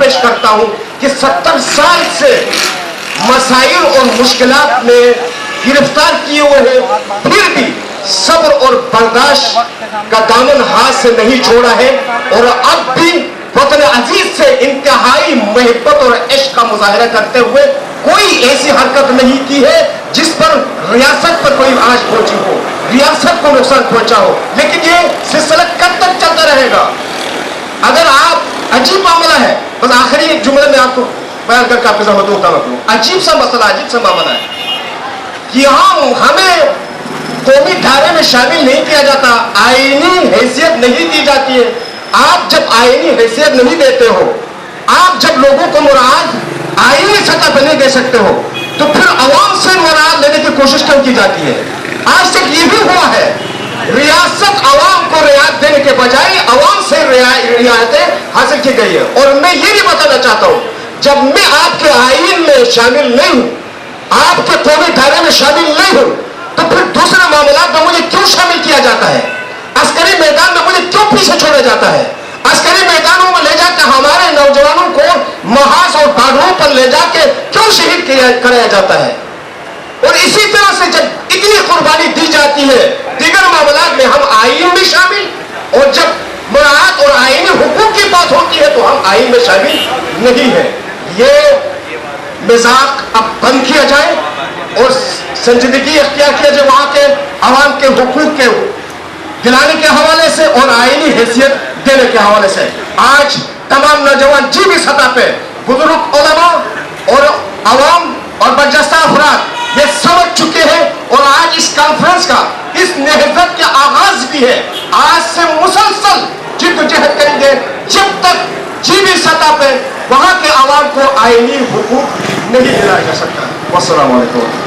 پیش کرتا ہوں کہ 70 سال سے مسائل اور مشکلات میں گرفتار کیے ہوئے ہیں، پھر بھی صبر اور برداشت کا دامن ہاتھ سے نہیں چھوڑا ہے، اور اب بھی وطن عزیز سے انتہائی محبت اور عشق کا مظاہرہ کرتے ہوئے کوئی ایسی حرکت نہیں کی ہے جس پر ریاست پر کوئی آنچ پہنچی ہو، ریاست کو نقصان پہنچا ہو۔ لیکن یہ سلسلہ کب تک چلتا رہے گا؟ اگر آپ عجیب معاملہ ہے، بس آخری ایک جملے میں آپ کو بیان کر کے آپ کے سامنے ہوتا ہوں، عجیب سا مسئلہ، عجیب سا معاملہ ہے کہ یہاں ہمیں قومی دھارے میں شامل نہیں کیا جاتا، آئینی حیثیت نہیں دی جاتی ہے۔ آپ جب آئینی حیثیت نہیں دیتے ہو، آپ جب لوگوں کو مراعات آئینی سطح پہ نہیں دے سکتے ہو، تو پھر عوام سے مراعات لینے کی کوشش کیوں کی جاتی ہے؟ آج تک یہ بھی ہوا ہے، ریاست عوام کو رعایت دینے کے بجائے عوام سے رعایتیں حاصل کی گئی ہے۔ اور میں یہ بھی بتانا چاہتا ہوں، جب میں آپ کے آئین میں شامل نہیں ہوں، آپ کے قومی دھارے میں شامل نہیں ہوں، تو پھر دوسرے معاملات میں مجھے کیوں شامل کیا جاتا ہے؟ عسکری میدان میں مجھے کیوں پیچھے چھوڑا جاتا ہے؟ عسکری میدانوں میں لے جا کے ہمارے نوجوانوں کو محاذ اور باغوں پر لے جا کے کیوں شہید کرایا جاتا ہے؟ اور اسی طرح سے جب اتنی قربانی دی جاتی ہے دیگر معاملات میں، ہم آئین میں شامل، اور جب مراعات اور آئینی حقوق کی بات ہوتی ہے تو ہم آئین میں شامل نہیں ہیں۔ یہ مذاق اب بند کیا جائے اور سنجیدگی اختیار کیا جائے وہاں کے عوام کے حقوق کے دلانے کے حوالے سے اور آئینی حیثیت دینے کے حوالے سے۔ آج تمام نوجوان جی بھی سطح پہ، بزرگ علماء اور عوام اور برجستہ افراد یہ سمجھ چکے ہیں، اور آج اس کانفرنس کا، اس نہضت کا آغاز بھی ہے۔ آج سے مسلسل جد و جہد کریں گے جب تک جی بھی سطح پہ وہاں کے عوام کو آئینی حقوق نہیں دلایا جا سکتا۔ والسلام علیکم۔